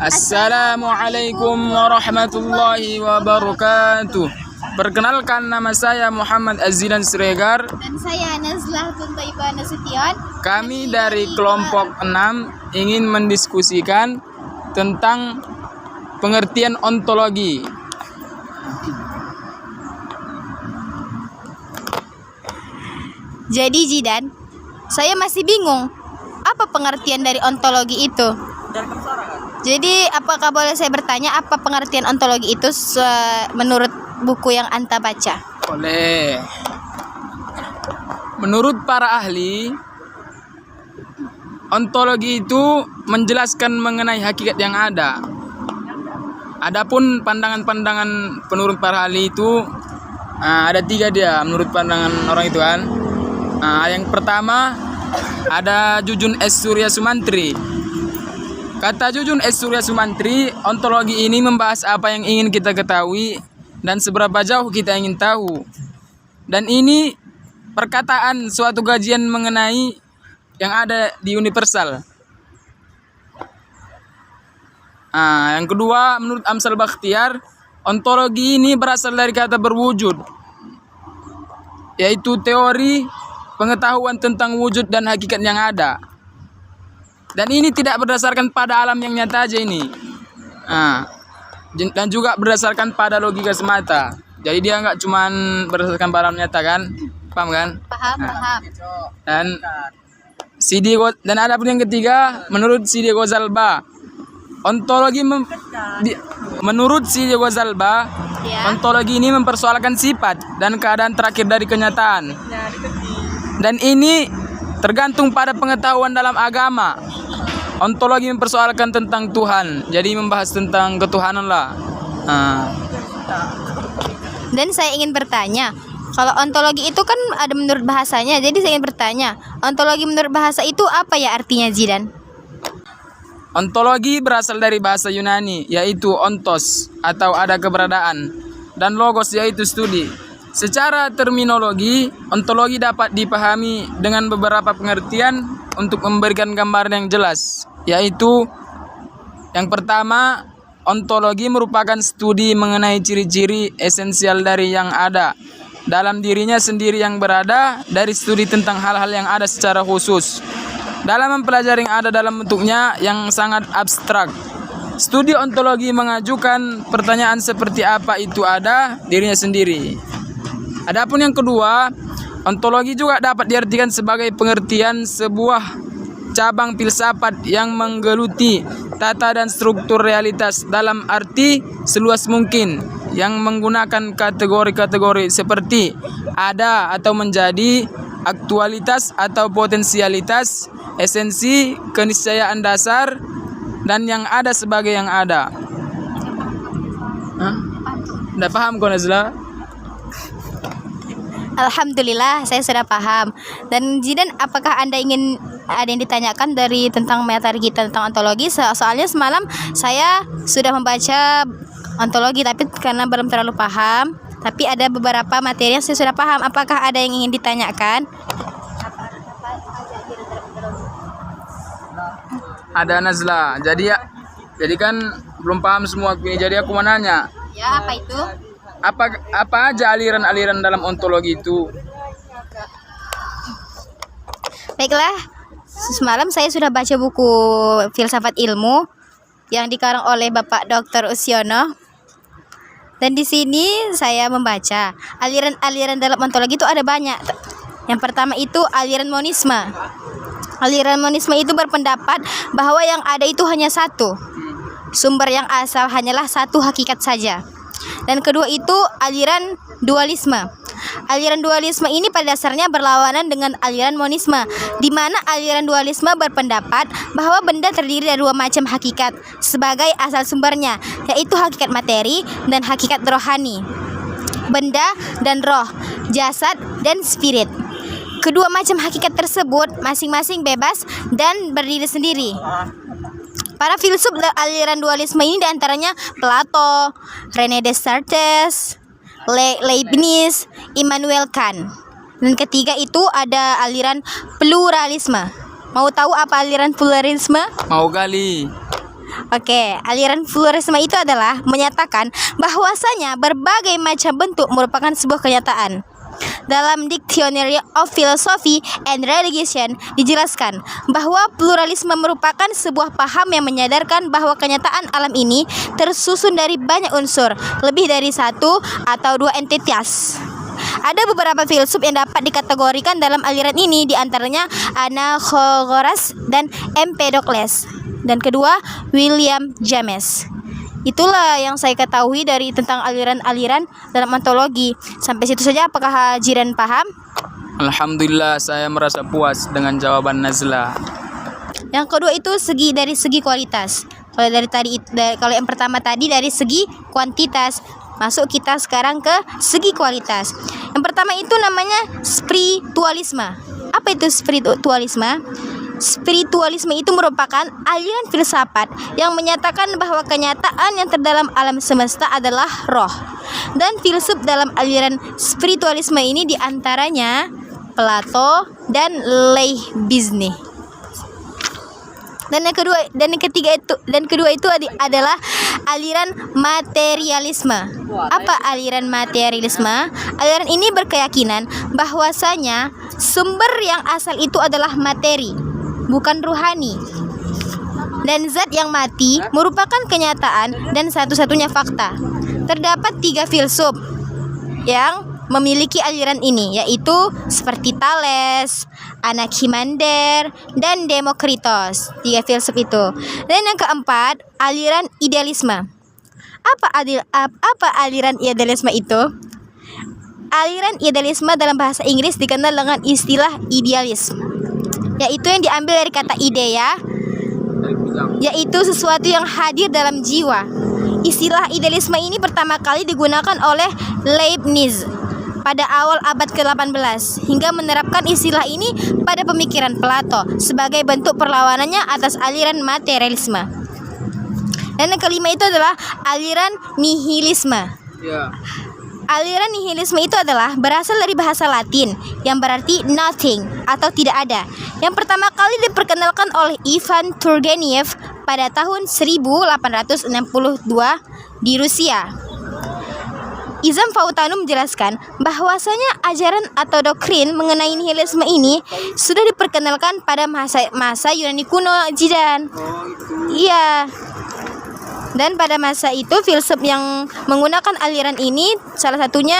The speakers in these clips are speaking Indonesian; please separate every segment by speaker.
Speaker 1: Assalamualaikum warahmatullahi wabarakatuh. Perkenalkan, nama saya Muhammad Azzilan Siregar.
Speaker 2: Dan saya Nazlah Tuntaiba Nasution.
Speaker 1: Kami dari kelompok 6 ingin mendiskusikan tentang pengertian ontologi.
Speaker 2: Jadi Jidan, saya masih bingung apa pengertian dari ontologi itu. Jadi apakah boleh saya bertanya apa pengertian ontologi itu menurut buku yang Anta baca?
Speaker 1: Boleh. Menurut para ahli, ontologi itu menjelaskan mengenai hakikat yang ada. Adapun pandangan-pandangan menurut para ahli itu ada 3 dia menurut pandangan orang itu kan. Yang pertama ada Jujun S. Surya Sumantri. Kata Jujun S. Surya Sumantri, ontologi ini membahas apa yang ingin kita ketahui dan seberapa jauh kita ingin tahu. Dan ini perkataan suatu kajian mengenai yang ada di universal. Yang kedua, menurut Amsal Bakhtiar, ontologi ini berasal dari kata berwujud, yaitu teori pengetahuan tentang wujud dan hakikat yang ada. Dan ini tidak berdasarkan pada alam yang nyata aja ini. Dan juga berdasarkan pada logika semata. Jadi dia nggak cuman berdasarkan pada alam nyata kan? Paham kan?
Speaker 2: Paham.
Speaker 1: Dan ada pun yang ketiga, menurut Sidi Ghazalba, ontologi menurut Sidi Ghazalba, ontologi ini mempersoalkan sifat dan keadaan terakhir dari kenyataan. Dan ini tergantung pada pengetahuan dalam agama. Ontologi mempersoalkan tentang Tuhan, jadi membahas tentang ketuhanan lah.
Speaker 2: Dan saya ingin bertanya, kalau ontologi itu kan ada menurut bahasanya, jadi saya ingin bertanya, ontologi menurut bahasa itu apa ya artinya, Zidan?
Speaker 1: Ontologi berasal dari bahasa Yunani, yaitu ontos atau ada keberadaan, dan logos yaitu studi. Secara terminologi, ontologi dapat dipahami dengan beberapa pengertian untuk memberikan gambaran yang jelas, yaitu yang pertama, ontologi merupakan studi mengenai ciri-ciri esensial dari yang ada dalam dirinya sendiri yang berada dari studi tentang hal-hal yang ada secara khusus dalam mempelajari yang ada dalam bentuknya yang sangat abstrak. Studi ontologi mengajukan pertanyaan seperti apa itu ada dirinya sendiri. Adapun yang kedua, ontologi juga dapat diartikan sebagai pengertian sebuah cabang filsafat yang menggeluti tata dan struktur realitas dalam arti seluas mungkin, yang menggunakan kategori-kategori seperti ada atau menjadi, aktualitas atau potensialitas, esensi, keniscayaan dasar, dan yang ada sebagai yang ada. Nggak paham kau, Nazla?
Speaker 2: Alhamdulillah, saya sudah paham. Dan Zidan, apakah Anda ingin ada yang ditanyakan dari tentang materi kita tentang ontologi? Soalnya semalam saya sudah membaca ontologi, tapi karena belum terlalu paham. Tapi ada beberapa materi yang saya sudah paham. Apakah ada yang ingin ditanyakan?
Speaker 1: Ada, Nazla. Jadi kan belum paham semua ini. Jadi aku mau nanya.
Speaker 2: Ya, apa itu?
Speaker 1: Apa aja aliran-aliran dalam ontologi itu?
Speaker 2: Baiklah, semalam saya sudah baca buku Filsafat Ilmu yang dikarang oleh Bapak Dr. Usiono. Dan di sini saya membaca aliran-aliran dalam ontologi itu ada banyak. Yang pertama itu aliran monisme. Aliran monisme itu berpendapat bahwa yang ada itu hanya satu. Sumber yang asal hanyalah satu hakikat saja. Dan kedua itu aliran dualisme. Aliran dualisme ini pada dasarnya berlawanan dengan aliran monisme, di mana aliran dualisme berpendapat bahwa benda terdiri dari 2 macam hakikat sebagai asal sumbernya, yaitu hakikat materi dan hakikat rohani. Benda dan roh, jasad dan spirit. Kedua macam hakikat tersebut masing-masing bebas dan berdiri sendiri. Para filsuf aliran dualisme ini diantaranya Plato, René Descartes, Leibniz, Immanuel Kant. Dan ketiga itu ada aliran pluralisme. Mau tahu apa aliran pluralisme?
Speaker 1: Mau gali.
Speaker 2: Oke, aliran pluralisme itu adalah menyatakan bahwasanya berbagai macam bentuk merupakan sebuah kenyataan. Dalam Dictionary of Philosophy and Religion dijelaskan bahwa pluralisme merupakan sebuah paham yang menyadarkan bahwa kenyataan alam ini tersusun dari banyak unsur, lebih dari satu atau dua entitas. Ada beberapa filsuf yang dapat dikategorikan dalam aliran ini, diantaranya Anaxagoras dan Empedokles. Dan kedua, William James. Itulah yang saya ketahui dari tentang aliran-aliran dalam ontologi. Sampai situ saja, apakah Jiran paham?
Speaker 1: Alhamdulillah, saya merasa puas dengan jawaban Nazla.
Speaker 2: Yang kedua itu dari segi kualitas. Kalau yang pertama tadi dari segi kuantitas, masuk kita sekarang ke segi kualitas. Yang pertama itu namanya spiritualisme. Apa itu spiritualisme? Spiritualisme itu merupakan aliran filsafat yang menyatakan bahwa kenyataan yang terdalam alam semesta adalah roh. Dan filsuf dalam aliran spiritualisme ini diantaranya Plato dan Leibniz. Dan yang kedua itu adalah aliran materialisme. Apa aliran materialisme? Aliran ini berkeyakinan bahwasanya sumber yang asal itu adalah materi, bukan ruhani. Dan zat yang mati merupakan kenyataan dan satu-satunya fakta. Terdapat 3 filsuf yang memiliki aliran ini, yaitu seperti Thales, Anaximander, dan Demokritos. 3 filsuf itu. Dan yang keempat, aliran idealisme. Apa aliran idealisme itu? Aliran idealisme dalam bahasa Inggris dikenal dengan istilah idealisme, yaitu yang diambil dari kata idea, yaitu sesuatu yang hadir dalam jiwa. Istilah idealisme ini pertama kali digunakan oleh Leibniz pada awal abad ke-18 hingga menerapkan istilah ini pada pemikiran Plato sebagai bentuk perlawanannya atas aliran materialisme. Dan yang kelima itu adalah aliran nihilisme. Aliran nihilisme itu adalah berasal dari bahasa Latin yang berarti nothing atau tidak ada. Yang pertama kali diperkenalkan oleh Ivan Turgenev pada tahun 1862 di Rusia. Izam Fautanu menjelaskan bahwasanya ajaran atau doktrin mengenai nihilisme ini sudah diperkenalkan pada masa Yunani kuno, Jidan. Iya. Dan pada masa itu filsuf yang menggunakan aliran ini salah satunya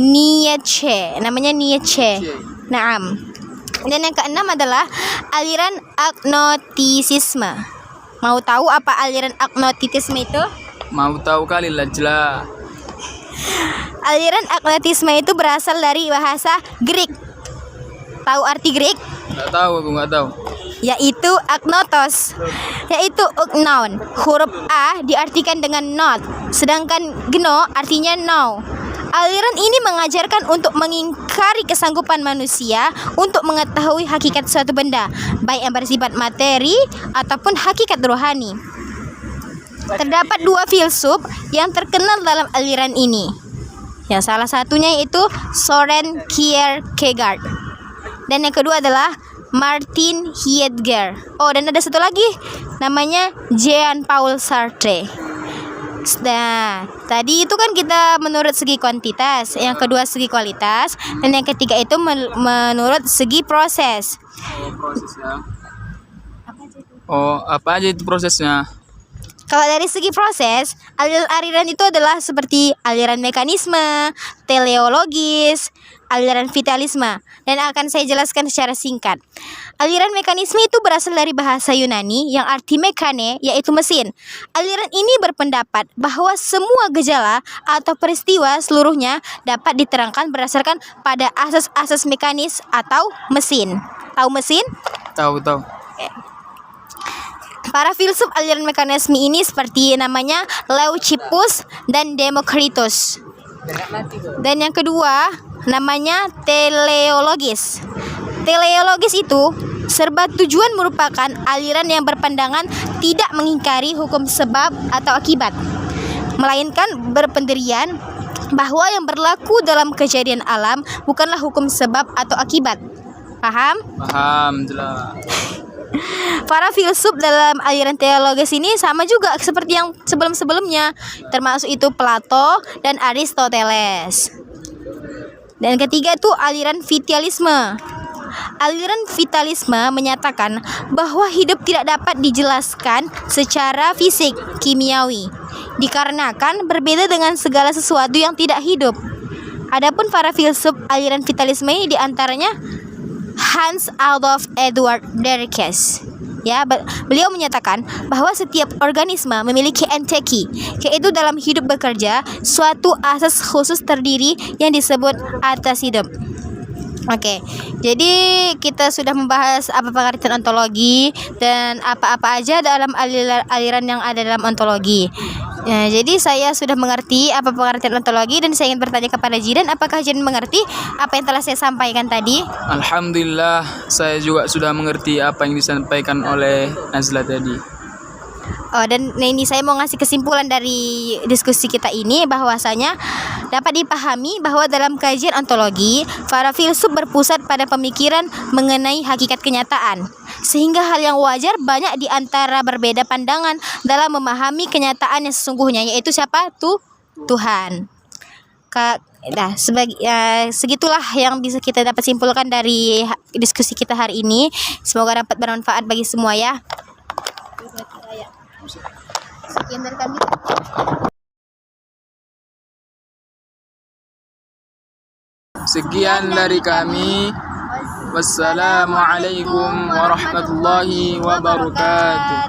Speaker 2: Nietzsche, namanya Nietzsche. Naam. Dan yang keenam adalah aliran agnotisisme. Mau tahu apa aliran agnotisisme itu?
Speaker 1: Mau tahu kali lah, jelas.
Speaker 2: Aliran agnotisme itu berasal dari bahasa Greek. Tahu arti Greek?
Speaker 1: Nggak tahu, aku nggak tahu.
Speaker 2: Yaitu agnotos, yaitu ugnon. Huruf A diartikan dengan not, sedangkan gno artinya no. Aliran ini mengajarkan untuk mengingkari kesanggupan manusia untuk mengetahui hakikat suatu benda, baik yang bersifat materi ataupun hakikat rohani. Terdapat 2 filsuf yang terkenal dalam aliran ini. Yang salah satunya yaitu Soren Kierkegaard. Dan yang kedua adalah Martin Heidegger. Oh, dan ada satu lagi namanya Jean-Paul Sartre. Nah, tadi itu kan kita menurut segi kuantitas, yang kedua segi kualitas, dan yang ketiga itu menurut segi proses.
Speaker 1: Apa aja itu prosesnya?
Speaker 2: Kalau dari segi proses, aliran itu adalah seperti aliran mekanisme, teleologis, aliran vitalisme, dan akan saya jelaskan secara singkat. Aliran mekanisme itu berasal dari bahasa Yunani yang arti mekane, yaitu mesin. Aliran ini berpendapat bahwa semua gejala atau peristiwa seluruhnya dapat diterangkan berdasarkan pada asas-asas mekanis atau mesin. Tahu mesin?
Speaker 1: Tahu.
Speaker 2: Para filsuf aliran mekanisme ini seperti namanya Leucippus dan Demokritos. Dan yang kedua namanya teleologis. Teleologis itu serba tujuan merupakan aliran yang berpandangan tidak mengingkari hukum sebab atau akibat, melainkan berpendirian bahwa yang berlaku dalam kejadian alam bukanlah hukum sebab atau akibat. Paham?
Speaker 1: Paham, jelas.
Speaker 2: Para filsuf dalam aliran teologis ini sama juga seperti yang sebelum-sebelumnya, termasuk itu Plato dan Aristoteles. Dan ketiga itu aliran vitalisme. Aliran vitalisme menyatakan bahwa hidup tidak dapat dijelaskan secara fisik, kimiawi, dikarenakan berbeda dengan segala sesuatu yang tidak hidup. Adapun para filsuf aliran vitalisme ini diantaranya Hans Adolf Eduard Derkes. Ya, beliau menyatakan bahwa setiap organisme memiliki enteki, yaitu dalam hidup bekerja suatu asas khusus terdiri yang disebut atas hidup. Oke, jadi kita sudah membahas apa pengertian ontologi dan apa-apa aja dalam aliran yang ada dalam ontologi. Ya, jadi saya sudah mengerti apa pengertian ontologi dan saya ingin bertanya kepada Jidan, apakah Jidan mengerti apa yang telah saya sampaikan tadi?
Speaker 1: Alhamdulillah, saya juga sudah mengerti apa yang disampaikan oleh Nazla tadi.
Speaker 2: Oh, dan ini saya mau ngasih kesimpulan dari diskusi kita ini bahwasanya dapat dipahami bahwa dalam kajian ontologi, para filsuf berpusat pada pemikiran mengenai hakikat kenyataan. Sehingga hal yang wajar banyak di antara berbeda pandangan dalam memahami kenyataan yang sesungguhnya, yaitu siapa? Tuhan. Segitulah yang bisa kita dapat simpulkan dari diskusi kita hari ini. Semoga dapat bermanfaat bagi semua ya. Sekian dari kami.
Speaker 1: Sekian dari kami. Wassalamualaikum warahmatullahi wabarakatuh.